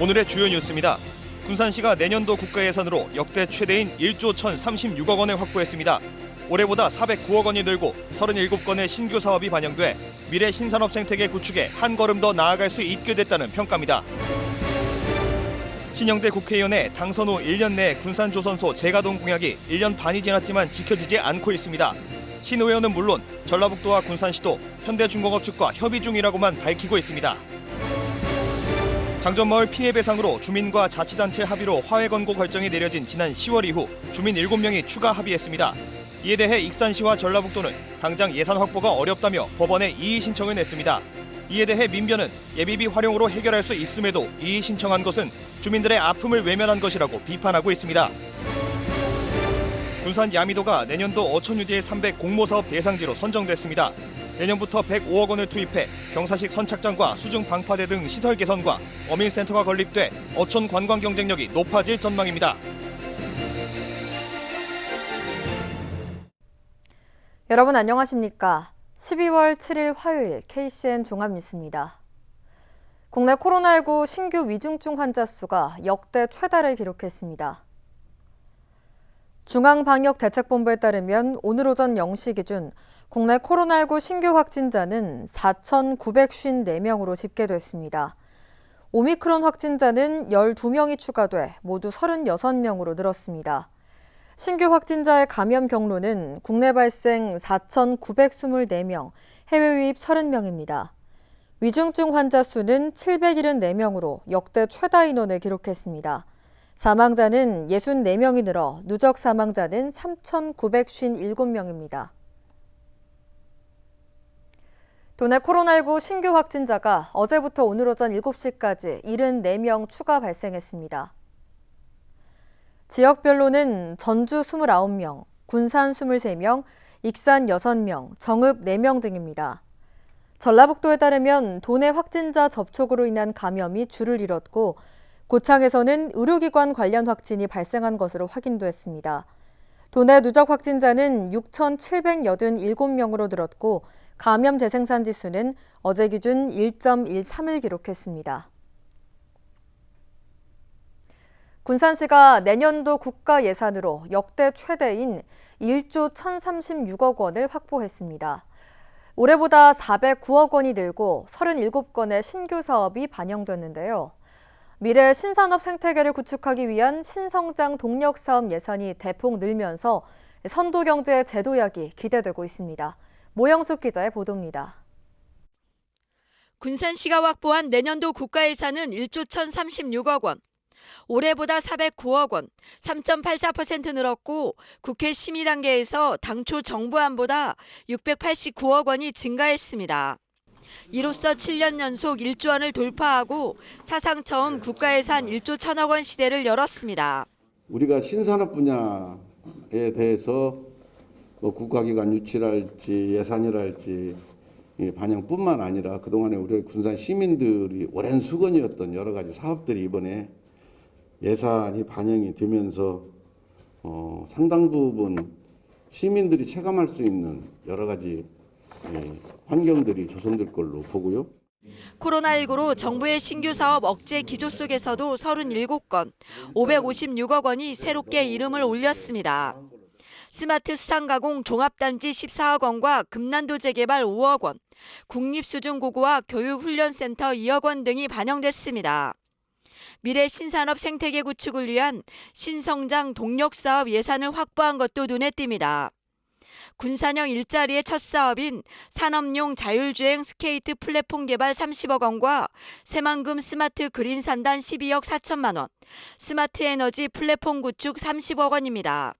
오늘의 주요 뉴스입니다. 군산시가 내년도 국가예산으로 역대 최대인 1조 1,036억 원을 확보했습니다. 올해보다 409억 원이 늘고 37건의 신규 사업이 반영돼 미래 신산업 생태계 구축에 한 걸음 더 나아갈 수 있게 됐다는 평가입니다. 신영대 국회의원의 당선 후 1년 내 군산조선소 재가동 공약이 1년 반이 지났지만 지켜지지 않고 있습니다. 신 의원은 물론 전라북도와 군산시도 현대중공업 측과 협의 중이라고만 밝히고 있습니다. 장전마을 피해 배상으로 주민과 자치단체 합의로 화해 권고 결정이 내려진 지난 10월 이후 주민 7명이 추가 합의했습니다. 이에 대해 익산시와 전라북도는 당장 예산 확보가 어렵다며 법원에 이의 신청을 냈습니다. 이에 대해 민변은 예비비 활용으로 해결할 수 있음에도 이의 신청한 것은 주민들의 아픔을 외면한 것이라고 비판하고 있습니다. 군산 야미도가 내년도 어촌유질 300 공모사업 대상지로 선정됐습니다. 내년부터 105억 원을 투입해 경사식 선착장과 수중 방파제 등 시설 개선과 어민센터가 건립돼 어촌 관광 경쟁력이 높아질 전망입니다. 여러분 안녕하십니까? 12월 7일 화요일 KCN 종합뉴스입니다. 국내 코로나19 신규 위중증 환자 수가 역대 최다를 기록했습니다. 중앙방역대책본부에 따르면 오늘 오전 0시 기준 국내 코로나19 신규 확진자는 4,954명으로 집계됐습니다. 오미크론 확진자는 12명이 추가돼 모두 36명으로 늘었습니다. 신규 확진자의 감염 경로는 국내 발생 4,924명, 해외 유입 30명입니다. 위중증 환자 수는 774명으로 역대 최다 인원을 기록했습니다. 사망자는 64명이 늘어 누적 사망자는 3,957명입니다. 도내 코로나19 신규 확진자가 어제부터 오늘 오전 7시까지 74명 추가 발생했습니다. 지역별로는 전주 29명, 군산 23명, 익산 6명, 정읍 4명 등입니다. 전라북도에 따르면 도내 확진자 접촉으로 인한 감염이 줄을 이뤘고 고창에서는 의료기관 관련 확진이 발생한 것으로 확인됐습니다. 도내 누적 확진자는 6,787명으로 늘었고 감염 재생산 지수는 어제 기준 1.13을 기록했습니다. 군산시가 내년도 국가 예산으로 역대 최대인 1조 1,036억 원을 확보했습니다. 올해보다 409억 원이 늘고 37건의 신규 사업이 반영됐는데요. 미래 신산업 생태계를 구축하기 위한 신성장 동력 사업 예산이 대폭 늘면서 선도경제 제도약이 기대되고 있습니다. 모영숙 기자의 보도입니다. 군산시가 확보한 내년도 국가예산은 1조 1,036억 원. 올해보다 409억 원, 3.84% 늘었고 국회 심의 단계에서 당초 정부안보다 689억 원이 증가했습니다. 이로써 7년 연속 1조 원을 돌파하고 사상 처음 국가예산 1조 1,000억 원 시대를 열었습니다. 우리가 신산업 분야에 대해서 국가기관 유치랄지 예산이랄지 반영뿐만 아니라 그동안에 우리 군산 시민들이 오랜 수건이었던 여러 가지 사업들이 이번에 예산이 반영이 되면서 상당 부분 시민들이 체감할 수 있는 여러 가지 환경들이 조성될 걸로 보고요. 코로나19로 정부의 신규 사업 억제 기조 속에서도 37건, 556억 원이 새롭게 이름을 올렸습니다. 스마트 수산가공 종합단지 14억 원과 금난도 재개발 5억 원, 국립수중고고와 교육훈련센터 2억 원 등이 반영됐습니다. 미래 신산업 생태계 구축을 위한 신성장 동력사업 예산을 확보한 것도 눈에 띕니다. 군산형 일자리의 첫 사업인 산업용 자율주행 스케이트 플랫폼 개발 30억 원과 새만금 스마트 그린 산단 12억 4천만 원, 스마트 에너지 플랫폼 구축 30억 원입니다.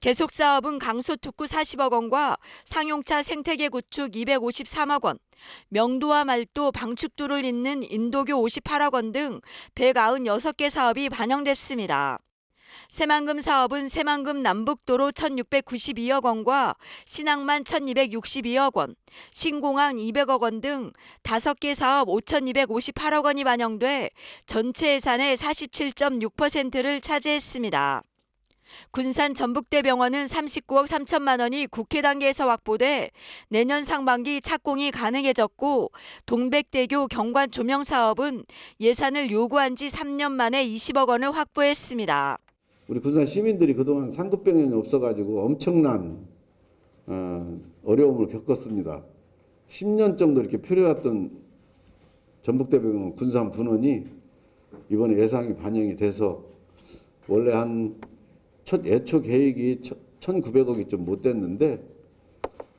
계속 사업은 강소특구 40억 원과 상용차 생태계 구축 253억 원, 명도와 말도 방축도를 잇는 인도교 58억 원 등 196개 사업이 반영됐습니다. 새만금 사업은 새만금 남북도로 1,692억 원과 신항만 1,262억 원, 신공항 200억 원 등 5개 사업 5,258억 원이 반영돼 전체 예산의 47.6%를 차지했습니다. 군산 전북대병원은 39억 3천만 원이 국회 단계에서 확보돼 내년 상반기 착공이 가능해졌고, 동백대교 경관 조명 사업은 예산을 요구한 지 3년 만에 20억 원을 확보했습니다. 우리 군산 시민들이 그동안 상급병원이 없어가지고 엄청난 어려움을 겪었습니다. 10년 정도 이렇게 필요했던 전북대병원 군산 분원이 이번에 예산이 반영이 돼서 원래 첫 예초 계획이 1,900억이 좀 못 됐는데,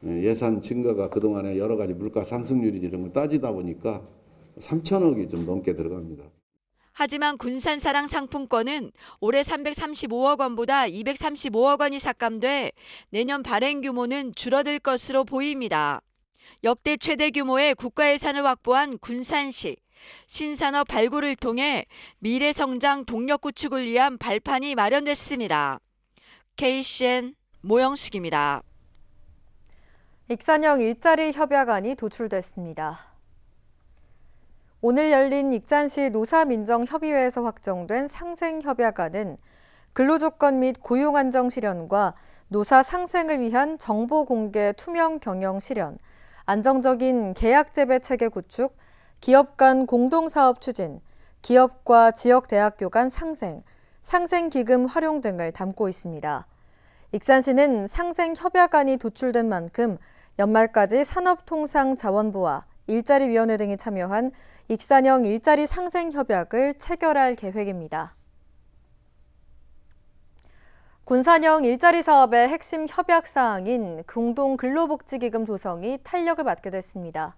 예산 증가가 그동안에 여러 가지 물가 상승률이 이런 걸 따지다 보니까 3,000억이 좀 넘게 들어갑니다. 하지만 군산사랑 상품권은 올해 335억 원보다 235억 원이 삭감돼 내년 발행 규모는 줄어들 것으로 보입니다. 역대 최대 규모의 국가 예산을 확보한 군산시. 신산업 발굴을 통해 미래 성장 동력 구축을 위한 발판이 마련됐습니다. KCN 모영숙입니다. 익산형 일자리 협약안이 도출됐습니다. 오늘 열린 익산시 노사민정협의회에서 확정된 상생협약안은 근로조건 및 고용 안정 실현과 노사 상생을 위한 정보 공개 투명 경영 실현, 안정적인 계약 재배 체계 구축, 기업 간 공동사업 추진, 기업과 지역대학교 간 상생, 상생기금 활용 등을 담고 있습니다. 익산시는 상생협약안이 도출된 만큼 연말까지 산업통상자원부와 일자리위원회 등이 참여한 익산형 일자리 상생협약을 체결할 계획입니다. 군산형 일자리 사업의 핵심 협약 사항인 공동근로복지기금 조성이 탄력을 받게 됐습니다.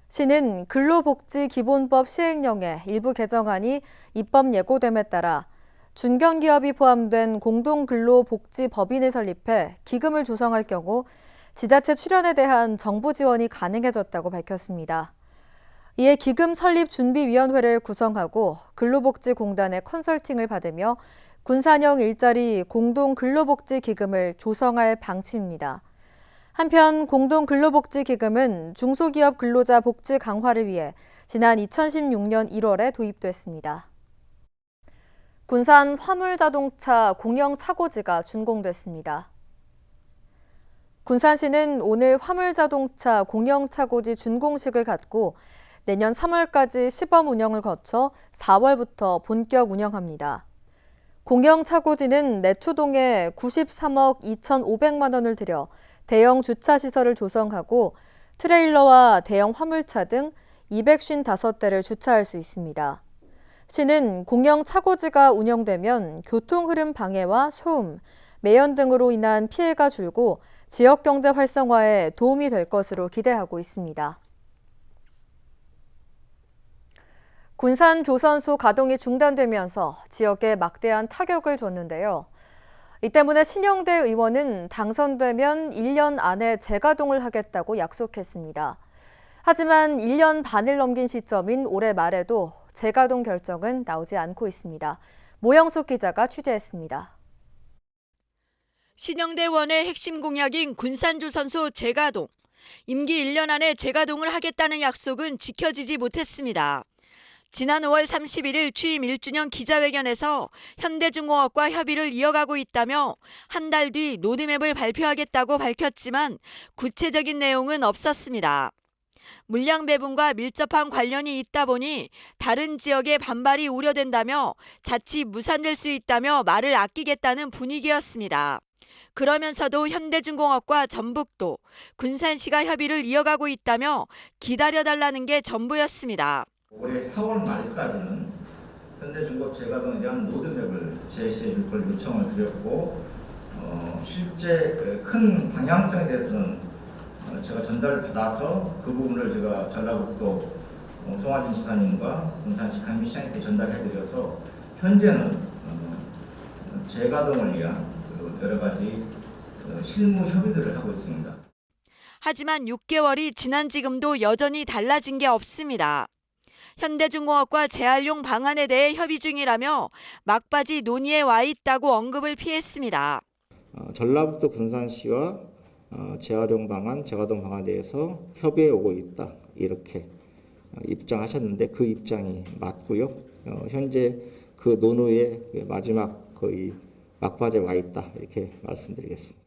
시는 근로복지기본법 시행령의 일부 개정안이 입법 예고됨에 따라 중견기업이 포함된 공동근로복지법인을 설립해 기금을 조성할 경우 지자체 출연에 대한 정부 지원이 가능해졌다고 밝혔습니다. 이에 기금 설립 준비위원회를 구성하고 근로복지공단의 컨설팅을 받으며 군산형 일자리 공동근로복지기금을 조성할 방침입니다. 한편 공동근로복지기금은 중소기업 근로자 복지 강화를 위해 지난 2016년 1월에 도입됐습니다. 군산 화물자동차 공영차고지가 준공됐습니다. 군산시는 오늘 화물자동차 공영차고지 준공식을 갖고 내년 3월까지 시범 운영을 거쳐 4월부터 본격 운영합니다. 공영차고지는 내초동에 93억 2,500만 원을 들여 대형 주차시설을 조성하고 트레일러와 대형 화물차 등 255대를 주차할 수 있습니다. 시는 공영차고지가 운영되면 교통흐름 방해와 소음, 매연 등으로 인한 피해가 줄고 지역경제 활성화에 도움이 될 것으로 기대하고 있습니다. 군산 조선소 가동이 중단되면서 지역에 막대한 타격을 줬는데요. 이 때문에 신영대 의원은 당선되면 1년 안에 재가동을 하겠다고 약속했습니다. 하지만 1년 반을 넘긴 시점인 올해 말에도 재가동 결정은 나오지 않고 있습니다. 모영숙 기자가 취재했습니다. 신영대 의원의 핵심 공약인 군산조선소 재가동. 임기 1년 안에 재가동을 하겠다는 약속은 지켜지지 못했습니다. 지난 5월 31일 취임 1주년 기자회견에서 현대중공업과 협의를 이어가고 있다며 한 달 뒤 로드맵을 발표하겠다고 밝혔지만 구체적인 내용은 없었습니다. 물량 배분과 밀접한 관련이 있다 보니 다른 지역의 반발이 우려된다며 자칫 무산될 수 있다며 말을 아끼겠다는 분위기였습니다. 그러면서도 현대중공업과 전북도, 군산시가 협의를 이어가고 있다며 기다려달라는 게 전부였습니다. 올해 4월 말까지는 현대중공업 재가동에 대한 로드맵을 제시해 줄 걸 요청을 드렸고, 실제 큰 방향성에 대해서는 제가 전달을 받아서 그 부분을 제가 전라북도 송하진 지사님과 군산시 강기시장님께 전달해드려서 현재는 재가동을 위한 여러 가지 실무 협의들을 하고 있습니다. 하지만 6개월이 지난 지금도 여전히 달라진 게 없습니다. 현대중공업과 재활용 방안에 대해 협의 중이라며 막바지 논의에 와 있다고 언급을 피했습니다. 전라북도 군산시와 재활용 방안, 재가동 방안에 대해서 협의해 오고 있다, 이렇게 입장하셨는데 그 입장이 맞고요. 현재 그 논의의 마지막 거의 막바지에 와 있다 이렇게 말씀드리겠습니다.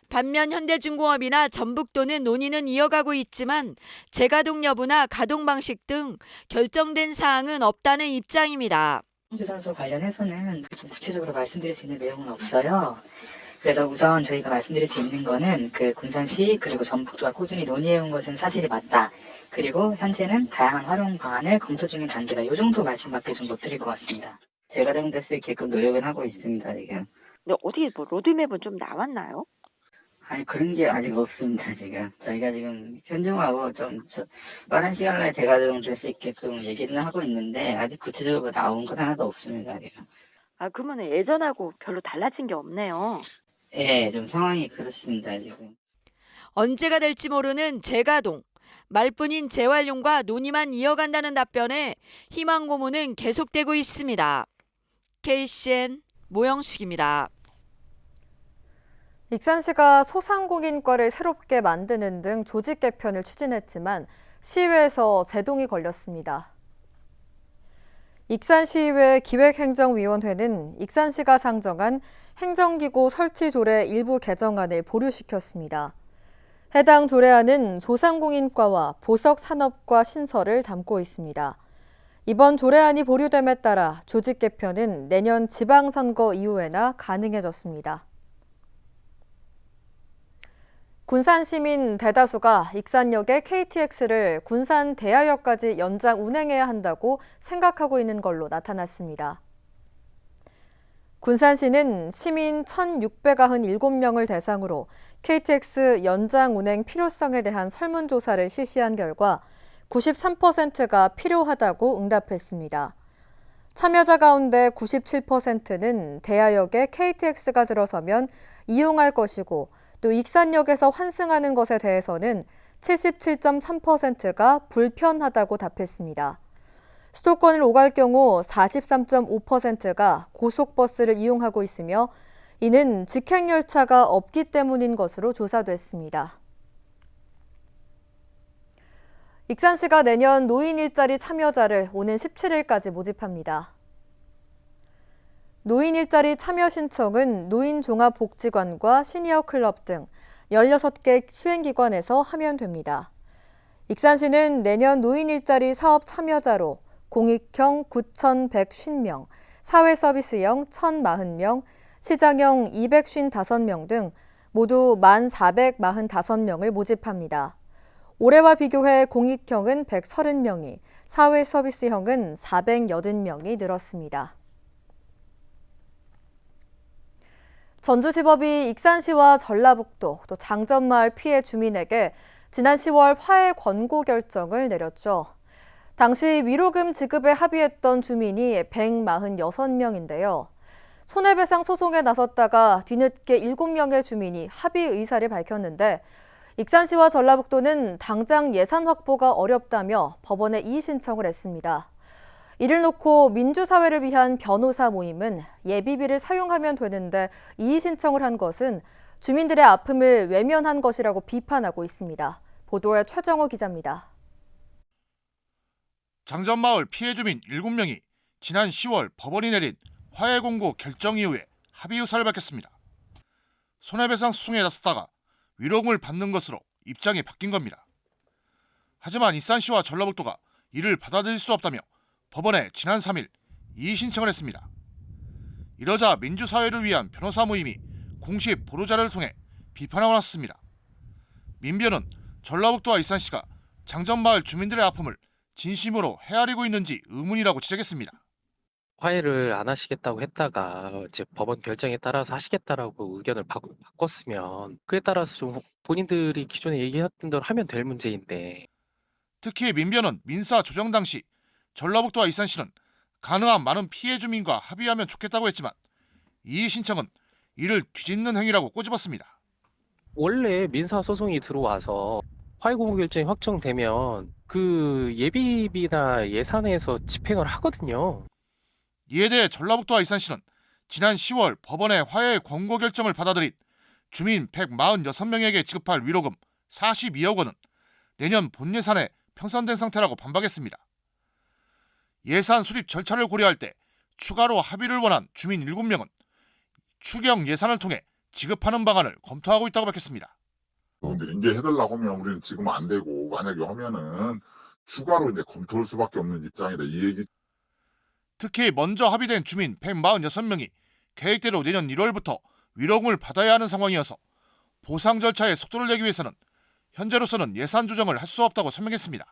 반면 현대중공업이나 전북도는 논의는 이어가고 있지만 재가동 여부나 가동 방식 등 결정된 사항은 없다는 입장입니다. 손주 선수 관련해서는 구체적으로 말씀드릴 수 있는 내용은 없어요. 그래서 우선 저희가 말씀드릴 수 있는 거는 군산시 그리고 전북도가 꾸준히 논의해온 것은 사실이 맞다. 그리고 현재는 다양한 활용 방안을 검토 중인 단계다. 이 정도 말씀밖에 좀 못 드릴 것 같습니다. 재가동될 수 있게끔 노력은 하고 있습니다, 지금. 근데 어떻게 로드맵은 좀 나왔나요? 아니, 그런 게 아직 없습니다, 지금. 저희가 지금 현정하고 좀 빠른 시간 내에 재가동될 수 있게끔 얘기는 하고 있는데, 아직 구체적으로 나온 건 하나도 없습니다, 지금. 그러면 예전하고 별로 달라진 게 없네요. 예, 좀 상황이 그렇습니다, 지금. 언제가 될지 모르는 재가동, 말뿐인 재활용과 논의만 이어간다는 답변에 희망 고문은 계속되고 있습니다. KCN 모영식입니다. 익산시가 소상공인과를 새롭게 만드는 등 조직 개편을 추진했지만 시의회에서 제동이 걸렸습니다. 익산시의회 기획행정위원회는 익산시가 상정한 행정기구 설치 조례 일부 개정안을 보류시켰습니다. 해당 조례안은 소상공인과와 보석산업과 신설을 담고 있습니다. 이번 조례안이 보류됨에 따라 조직 개편은 내년 지방선거 이후에나 가능해졌습니다. 군산 시민 대다수가 익산역의 KTX를 군산 대하역까지 연장 운행해야 한다고 생각하고 있는 걸로 나타났습니다. 군산시는 시민 1,697명을 대상으로 KTX 연장 운행 필요성에 대한 설문조사를 실시한 결과 93%가 필요하다고 응답했습니다. 참여자 가운데 97%는 대하역에 KTX가 들어서면 이용할 것이고 또 익산역에서 환승하는 것에 대해서는 77.3%가 불편하다고 답했습니다. 수도권을 오갈 경우 43.5%가 고속버스를 이용하고 있으며 이는 직행열차가 없기 때문인 것으로 조사됐습니다. 익산시가 내년 노인 일자리 참여자를 오는 17일까지 모집합니다. 노인 일자리 참여 신청은 노인종합복지관과 시니어클럽 등 16개 수행기관에서 하면 됩니다. 익산시는 내년 노인 일자리 사업 참여자로 공익형 9,150명, 사회서비스형 1,040명, 시장형 255명 등 모두 1,445명을 모집합니다. 올해와 비교해 공익형은 130명이, 사회서비스형은 480명이 늘었습니다. 전주지법이 익산시와 전라북도 또 장전마을 피해 주민에게 지난 10월 화해 권고 결정을 내렸죠. 당시 위로금 지급에 합의했던 주민이 146명인데요. 손해배상 소송에 나섰다가 뒤늦게 7명의 주민이 합의 의사를 밝혔는데 익산시와 전라북도는 당장 예산 확보가 어렵다며 법원에 이의 신청을 했습니다. 이를 놓고 민주사회를 위한 변호사 모임은 예비비를 사용하면 되는데 이의 신청을 한 것은 주민들의 아픔을 외면한 것이라고 비판하고 있습니다. 보도에 최정호 기자입니다. 장전마을 피해 주민 7명이 지난 10월 법원이 내린 화해 공고 결정 이후에 합의 의사를 밝혔습니다. 손해배상 소송에 나섰다가 위로금을 받는 것으로 입장이 바뀐 겁니다. 하지만 익산시와 전라북도가 이를 받아들일 수 없다며 법원에 지난 3일 이의 신청을 했습니다. 이러자 민주사회를 위한 변호사 모임이 공식 보도자료를 통해 비판하고 나섰습니다. 민변은 전라북도와 익산시가 장전마을 주민들의 아픔을 진심으로 헤아리고 있는지 의문이라고 지적했습니다. 화해를 안 하시겠다고 했다가 이제 법원 결정에 따라서 하시겠다라고 의견을 바꿨으면 그에 따라서 좀 본인들이 기존에 얘기했던 대로 하면 될 문제인데. 특히 민변은 민사 조정 당시 전라북도와 익산시는 가능한 많은 피해 주민과 합의하면 좋겠다고 했지만 이의 신청은 이를 뒤집는 행위라고 꼬집었습니다. 원래 민사 소송이 들어와서 화해 공고 결정이 확정되면 그 예비비나 예산에서 집행을 하거든요. 이에 대해 전라북도와 익산시는 지난 10월 법원의 화해 권고 결정을 받아들인 주민 146명에게 지급할 위로금 42억 원은 내년 본 예산에 편성된 상태라고 반박했습니다. 예산 수립 절차를 고려할 때 추가로 합의를 원한 주민 7명은 추경 예산을 통해 지급하는 방안을 검토하고 있다고 밝혔습니다. 근데 이제 해달라고 하면 우리는 지금 안 되고 만약에 하면은 추가로 이제 검토할 수밖에 없는 입장이다 이 얘기. 특히 먼저 합의된 주민 146명이 계획대로 내년 1월부터 위로금을 받아야 하는 상황이어서 보상 절차에 속도를 내기 위해서는 현재로서는 예산 조정을 할 수 없다고 설명했습니다.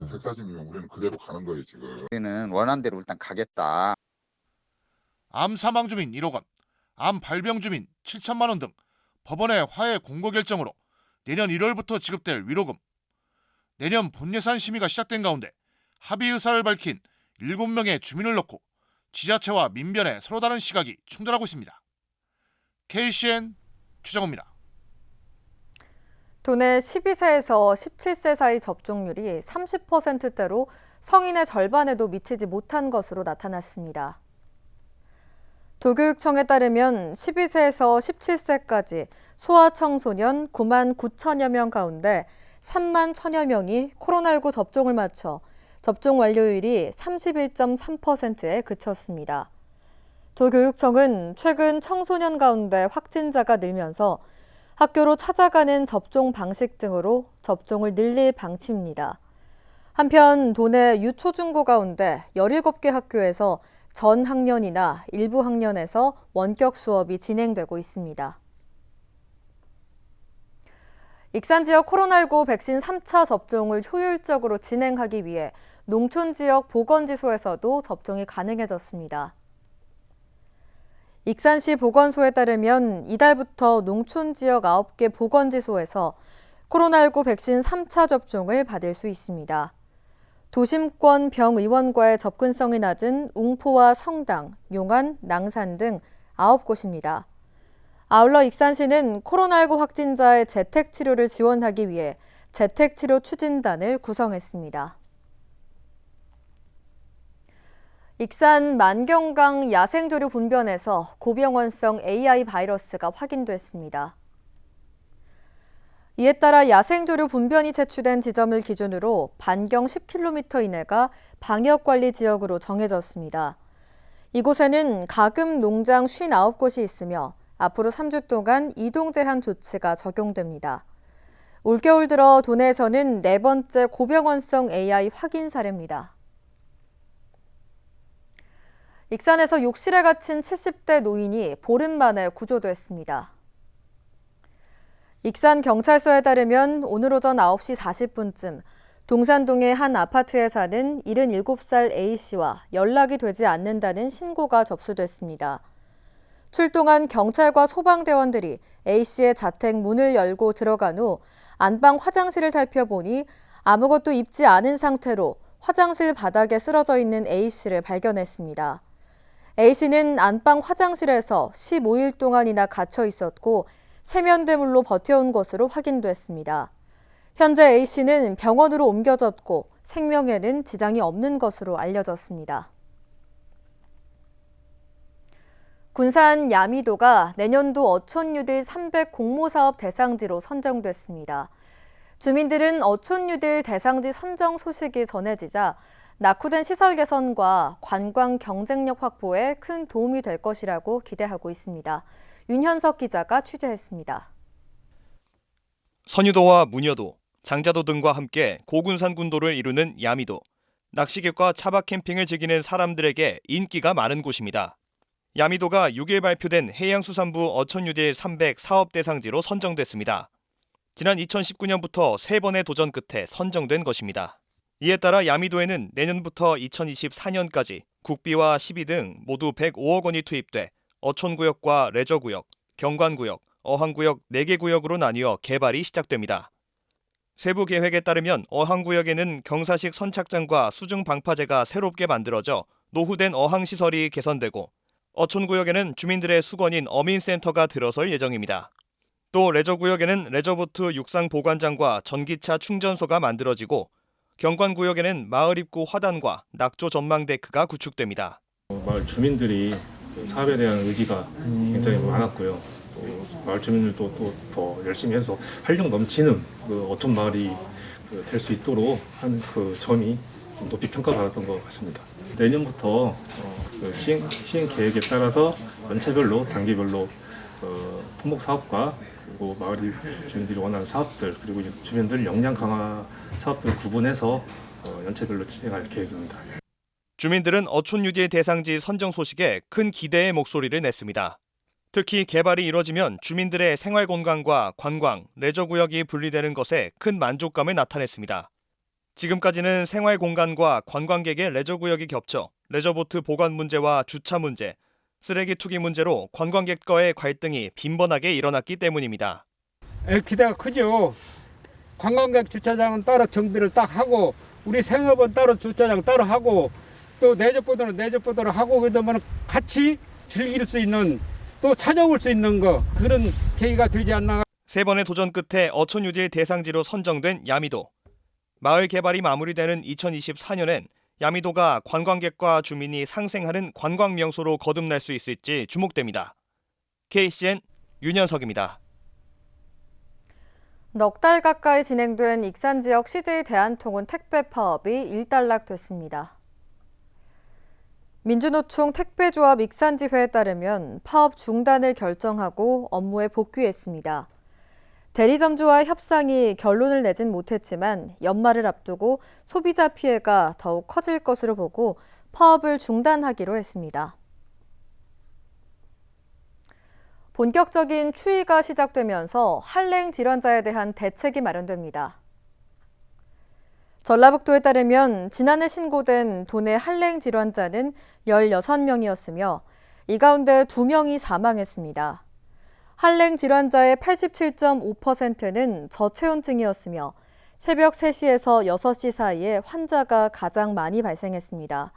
140명 우리는 그대로 가는 거예요 지금. 우리는 원한 대로 일단 가겠다. 암 사망 주민 1억 원, 암 발병 주민 7천만 원 등 법원의 화해 공고 결정으로 내년 1월부터 지급될 위로금. 내년 본예산 심의가 시작된 가운데 합의 의사를 밝힌 7명의 주민을 놓고 지자체와 민변의 서로 다른 시각이 충돌하고 있습니다. KCN 최정호입니다. 도내 12세에서 17세 사이 접종률이 30%대로 성인의 절반에도 미치지 못한 것으로 나타났습니다. 도교육청에 따르면 12세에서 17세까지 소아청소년 9만 9천여 명 가운데 3만 1천여 명이 코로나19 접종을 마쳐 접종 완료율이 31.3%에 그쳤습니다. 도교육청은 최근 청소년 가운데 확진자가 늘면서 학교로 찾아가는 접종 방식 등으로 접종을 늘릴 방침입니다. 한편 도내 유초중고 가운데 17개 학교에서 전 학년이나 일부 학년에서 원격 수업이 진행되고 있습니다. 익산 지역 코로나19 백신 3차 접종을 효율적으로 진행하기 위해 농촌 지역 보건지소에서도 접종이 가능해졌습니다. 익산시 보건소에 따르면 이달부터 농촌 지역 9개 보건지소에서 코로나19 백신 3차 접종을 받을 수 있습니다. 도심권 병의원과의 접근성이 낮은 웅포와 성당, 용안, 낭산 등 9곳입니다. 아울러 익산시는 코로나19 확진자의 재택치료를 지원하기 위해 재택치료 추진단을 구성했습니다. 익산 만경강 야생조류 분변에서 고병원성 AI 바이러스가 확인됐습니다. 이에 따라 야생조류 분변이 채취된 지점을 기준으로 반경 10km 이내가 방역관리 지역으로 정해졌습니다. 이곳에는 가금 농장 59곳이 있으며 앞으로 3주 동안 이동 제한 조치가 적용됩니다. 올겨울 들어 도내에서는 4번째 고병원성 AI 확인 사례입니다. 익산에서 욕실에 갇힌 70대 노인이 보름 만에 구조됐습니다. 익산경찰서에 따르면 오늘 오전 9시 40분쯤 동산동의 한 아파트에 사는 77살 A씨와 연락이 되지 않는다는 신고가 접수됐습니다. 출동한 경찰과 소방대원들이 A씨의 자택 문을 열고 들어간 후 안방 화장실을 살펴보니 아무것도 입지 않은 상태로 화장실 바닥에 쓰러져 있는 A씨를 발견했습니다. A씨는 안방 화장실에서 15일 동안이나 갇혀 있었고 세면대물로 버텨온 것으로 확인됐습니다. 현재 A씨는 병원으로 옮겨졌고 생명에는 지장이 없는 것으로 알려졌습니다. 군산 야미도가 내년도 어촌뉴딜 300 공모사업 대상지로 선정됐습니다. 주민들은 어촌뉴딜 대상지 선정 소식이 전해지자 낙후된 시설 개선과 관광 경쟁력 확보에 큰 도움이 될 것이라고 기대하고 있습니다. 윤현석 기자가 취재했습니다. 선유도와 무녀도, 장자도 등과 함께 고군산 군도를 이루는 야미도. 낚시객과 차박 캠핑을 즐기는 사람들에게 인기가 많은 곳입니다. 야미도가 6일 발표된 해양수산부 어촌뉴딜 300 사업 대상지로 선정됐습니다. 지난 2019년부터 3번의 도전 끝에 선정된 것입니다. 이에 따라 야미도에는 내년부터 2024년까지 국비와 시비 등 모두 105억 원이 투입돼 어촌구역과 레저구역, 경관구역, 어항구역 4개 구역으로 나뉘어 개발이 시작됩니다. 세부 계획에 따르면 어항구역에는 경사식 선착장과 수중 방파제가 새롭게 만들어져 노후된 어항시설이 개선되고 어촌구역에는 주민들의 수건인 어민센터가 들어설 예정입니다. 또 레저구역에는 레저보트 육상 보관장과 전기차 충전소가 만들어지고 경관구역에는 마을 입구 화단과 낙조 전망데크가 구축됩니다. 마을 주민들이 사업에 대한 의지가 굉장히 많았고요. 또 마을 주민들도 또 더 열심히 해서 활력 넘치는 어촌 마을이 될 수 있도록 한 그 점이 좀 높이 평가받았던 것 같습니다. 내년부터 그 시행 계획에 따라서 연체별로 단계별로 토목 사업과 그리고 마을 주민들이 원하는 사업들 그리고 주민들 역량 강화 사업들을 구분해서 연체별로 진행할 계획입니다. 주민들은 어촌 유지 대상지 선정 소식에 큰 기대의 목소리를 냈습니다. 특히 개발이 이뤄지면 주민들의 생활 공간과 관광, 레저 구역이 분리되는 것에 큰 만족감을 나타냈습니다. 지금까지는 생활 공간과 관광객의 레저 구역이 겹쳐 레저보트 보관 문제와 주차 문제, 쓰레기 투기 문제로 관광객과의 갈등이 빈번하게 일어났기 때문입니다. 기대가 크죠. 관광객 주차장은 따로 정비를 딱 하고 우리 생업은 따로 주차장 따로 하고 또 내적보도는 내적보도를 하고 그러면 같이 즐길 수 있는 또 찾아올 수 있는 그런 계기가 되지 않나. 3번의 도전 끝에 어촌 유지 대상지로 선정된 야미도. 마을 개발이 마무리되는 2024년엔 야미도가 관광객과 주민이 상생하는 관광 명소로 거듭날 수 있을지 주목됩니다. KCN 윤현석입니다. 넉 달 가까이 진행된 익산 지역 CJ 대한통운 택배 파업이 일단락됐습니다. 민주노총 택배조합 익산지회에 따르면 파업 중단을 결정하고 업무에 복귀했습니다. 대리점주와의 협상이 결론을 내진 못했지만 연말을 앞두고 소비자 피해가 더욱 커질 것으로 보고 파업을 중단하기로 했습니다. 본격적인 추위가 시작되면서 한랭 질환자에 대한 대책이 마련됩니다. 전라북도에 따르면 지난해 신고된 도내 한랭 질환자는 16명이었으며 이 가운데 2명이 사망했습니다. 한랭 질환자의 87.5%는 저체온증이었으며 새벽 3시에서 6시 사이에 환자가 가장 많이 발생했습니다.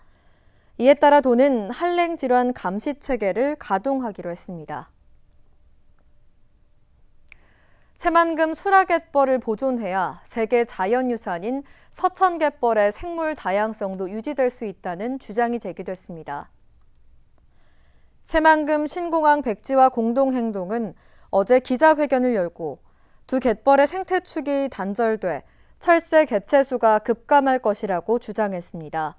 이에 따라 도는 한랭 질환 감시 체계를 가동하기로 했습니다. 새만금 수라갯벌을 보존해야 세계 자연유산인 서천갯벌의 생물 다양성도 유지될 수 있다는 주장이 제기됐습니다. 새만금 신공항 백지화 공동행동은 어제 기자회견을 열고 두 갯벌의 생태축이 단절돼 철새 개체수가 급감할 것이라고 주장했습니다.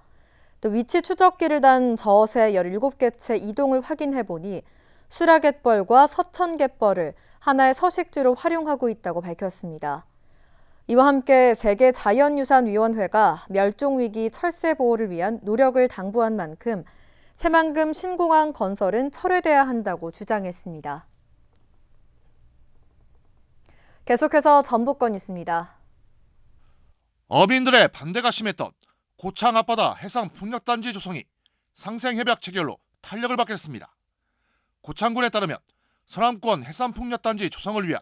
또 위치 추적기를 단 저새 17개체 이동을 확인해보니 수라갯벌과 서천갯벌을 하나의 서식지로 활용하고 있다고 밝혔습니다. 이와 함께 세계자연유산위원회가 멸종위기 철새 보호를 위한 노력을 당부한 만큼 새만금 신공항 건설은 철회돼야 한다고 주장했습니다. 계속해서 전북권 뉴스입니다. 어민들의 반대가 심했던 고창 앞바다 해상풍력단지 조성이 상생협약 체결로 탄력을 받겠습니다. 고창군에 따르면 서남권 해상풍력단지 조성을 위한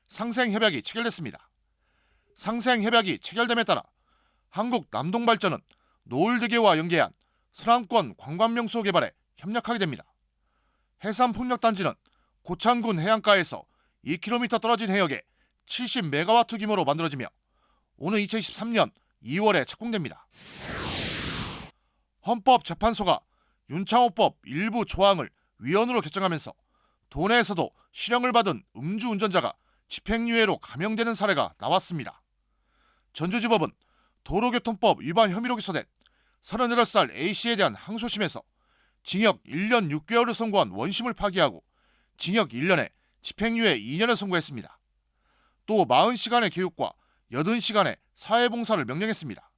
상생협약이 체결됐습니다. 상생협약이 체결됨에 따라 한국 남동발전은 노을드계와 연계한 서남권 관광명소 개발에 협력하게 됩니다. 해상풍력단지는 고창군 해안가에서 2km 떨어진 해역에 70메가와트 규모로 만들어지며 오는 2023년 2월에 착공됩니다. 헌법재판소가 윤창호법 일부 조항을 위헌으로 결정하면서 도내에서도 실형을 받은 음주운전자가 집행유예로 감형되는 사례가 나왔습니다. 전주지법은 도로교통법 위반 혐의로 기소된 38살 A씨에 대한 항소심에서 징역 1년 6개월을 선고한 원심을 파기하고 징역 1년에 집행유예 2년을 선고했습니다. 또 40시간의 교육과 80시간의 사회봉사를 명령했습니다.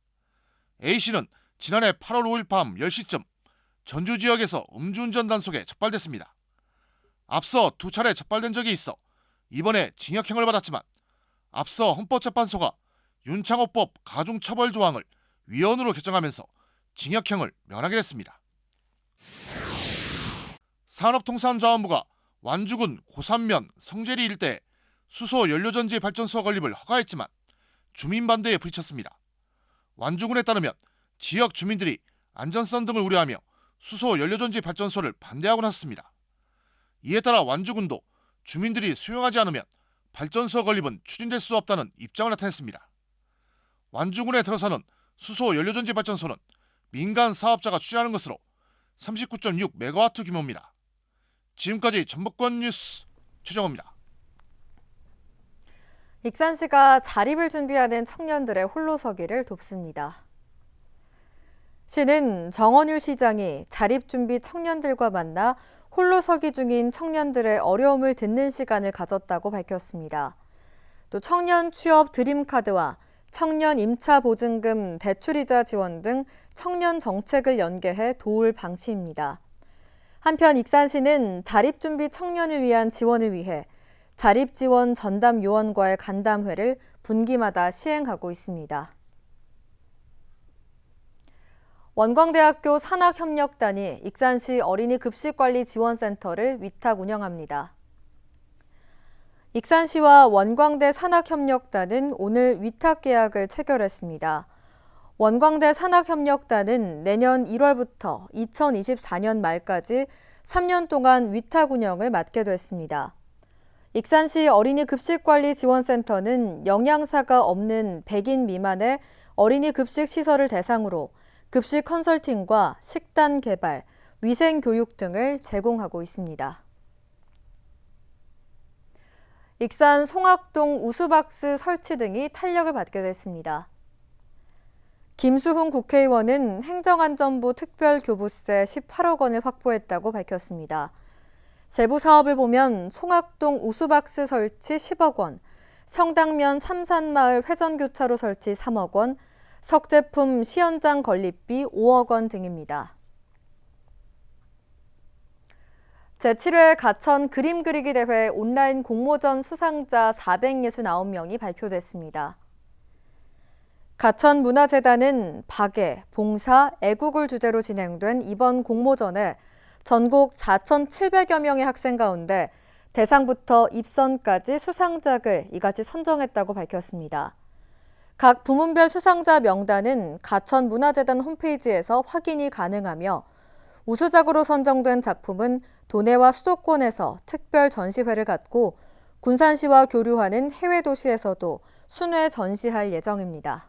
A씨는 지난해 8월 5일 밤 10시쯤 전주 지역에서 음주운전 단속에 적발됐습니다. 앞서 2차례 적발된 적이 있어 이번에 징역형을 받았지만 앞서 헌법재판소가 윤창호법 가중처벌 조항을 위헌으로 결정하면서 징역형을 면하게 됐습니다. 산업통상자원부가 완주군 고산면 성재리 일대에 수소 연료전지 발전소 건립을 허가했지만 주민 반대에 부딪혔습니다. 완주군에 따르면 지역 주민들이 안전성 등을 우려하며 수소 연료전지 발전소를 반대하고 나섰습니다. 이에 따라 완주군도 주민들이 수용하지 않으면 발전소 건립은 추진될 수 없다는 입장을 나타냈습니다. 완주군에 들어서는 수소 연료전지 발전소는 민간 사업자가 추진하는 것으로 39.6메가와트 규모입니다. 지금까지 전북권 뉴스 최정호입니다. 익산시가 자립을 준비하는 청년들의 홀로서기를 돕습니다. 시는 정원율 시장이 자립준비 청년들과 만나 홀로 서기 중인 청년들의 어려움을 듣는 시간을 가졌다고 밝혔습니다. 또 청년 취업 드림카드와 청년 임차 보증금 대출이자 지원 등 청년 정책을 연계해 도울 방침입니다. 한편 익산시는 자립준비 청년을 위한 지원을 위해 자립지원 전담 요원과의 간담회를 분기마다 시행하고 있습니다. 원광대학교 산학협력단이 익산시 어린이 급식관리지원센터를 위탁 운영합니다. 익산시와 원광대 산학협력단은 오늘 위탁 계약을 체결했습니다. 원광대 산학협력단은 내년 1월부터 2024년 말까지 3년 동안 위탁 운영을 맡게 됐습니다. 익산시 어린이 급식관리지원센터는 영양사가 없는 100인 미만의 어린이 급식 시설을 대상으로 급식 컨설팅과 식단 개발, 위생 교육 등을 제공하고 있습니다. 익산 송악동 우수박스 설치 등이 탄력을 받게 됐습니다. 김수훈 국회의원은 행정안전부 특별교부세 18억 원을 확보했다고 밝혔습니다. 세부 사업을 보면 송악동 우수박스 설치 10억 원, 성당면 삼산마을 회전교차로 설치 3억 원, 석제품 시연장 건립비 5억 원 등입니다. 제7회 가천 그림 그리기 대회 온라인 공모전 수상자 469명이 발표됐습니다. 가천문화재단은 박애, 봉사, 애국을 주제로 진행된 이번 공모전에 전국 4,700여 명의 학생 가운데 대상부터 입선까지 수상작을 이같이 선정했다고 밝혔습니다. 각 부문별 수상자 명단은 가천문화재단 홈페이지에서 확인이 가능하며 우수작으로 선정된 작품은 도내와 수도권에서 특별 전시회를 갖고 군산시와 교류하는 해외 도시에서도 순회 전시할 예정입니다.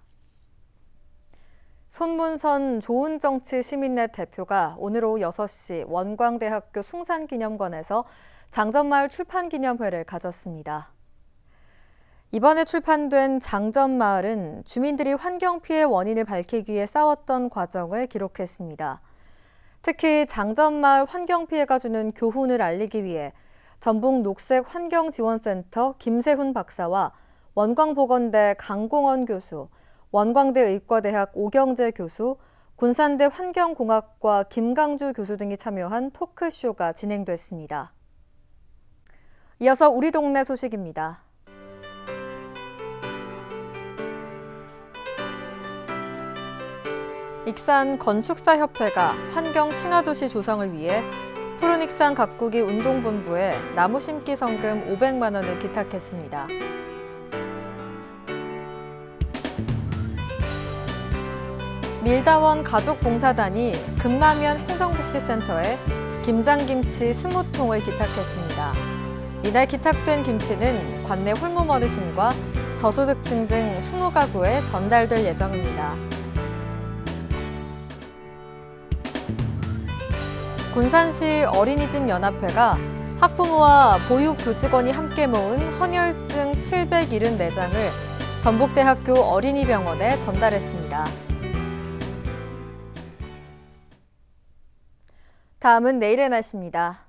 손문선 좋은정치 시민넷 대표가 오늘 오후 6시 원광대학교 숭산기념관에서 장전마을 출판기념회를 가졌습니다. 이번에 출판된 장전마을은 주민들이 환경피해 원인을 밝히기 위해 싸웠던 과정을 기록했습니다. 특히 장전마을 환경피해가 주는 교훈을 알리기 위해 전북 녹색환경지원센터 김세훈 박사와 원광보건대 강공원 교수, 원광대 의과대학 오경재 교수, 군산대 환경공학과 김강주 교수 등이 참여한 토크쇼가 진행됐습니다. 이어서 우리 동네 소식입니다. 익산 건축사협회가 환경 친화도시 조성을 위해 푸른 익산 가꾸기 운동본부에 나무 심기 성금 500만 원을 기탁했습니다. 밀다원 가족봉사단이 금라면 행정복지센터에 김장김치 20통을 기탁했습니다. 이날 기탁된 김치는 관내 홀몸 어르신과 저소득층 등 20가구에 전달될 예정입니다. 군산시 어린이집 연합회가 학부모와 보육교직원이 함께 모은 헌혈증 774장을 전북대학교 어린이병원에 전달했습니다. 다음은 내일의 날씨입니다.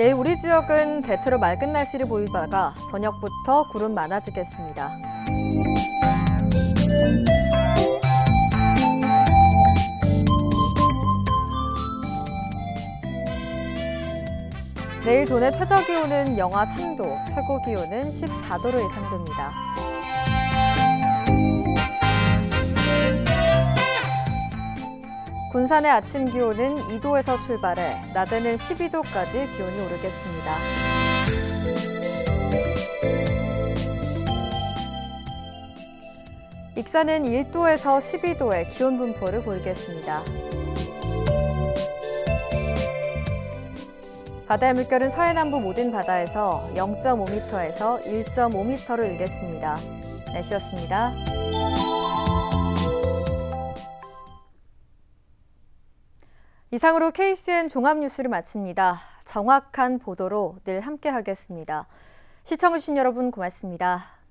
내일 우리 지역은 대체로 맑은 날씨를 보이다가 저녁부터 구름 많아지겠습니다. 내일 도내 최저기온은 영하 3도, 최고기온은 14도로 예상됩니다. 군산의 아침 기온은 2도에서 출발해 낮에는 12도까지 기온이 오르겠습니다. 익산은 1도에서 12도의 기온 분포를 보이겠습니다. 바다의 물결은 서해남부 모든 바다에서 0.5m에서 1.5m로 일겠습니다. 날씨였습니다. 이상으로 KCN 종합뉴스를 마칩니다. 정확한 보도로 늘 함께하겠습니다. 시청해주신 여러분 고맙습니다.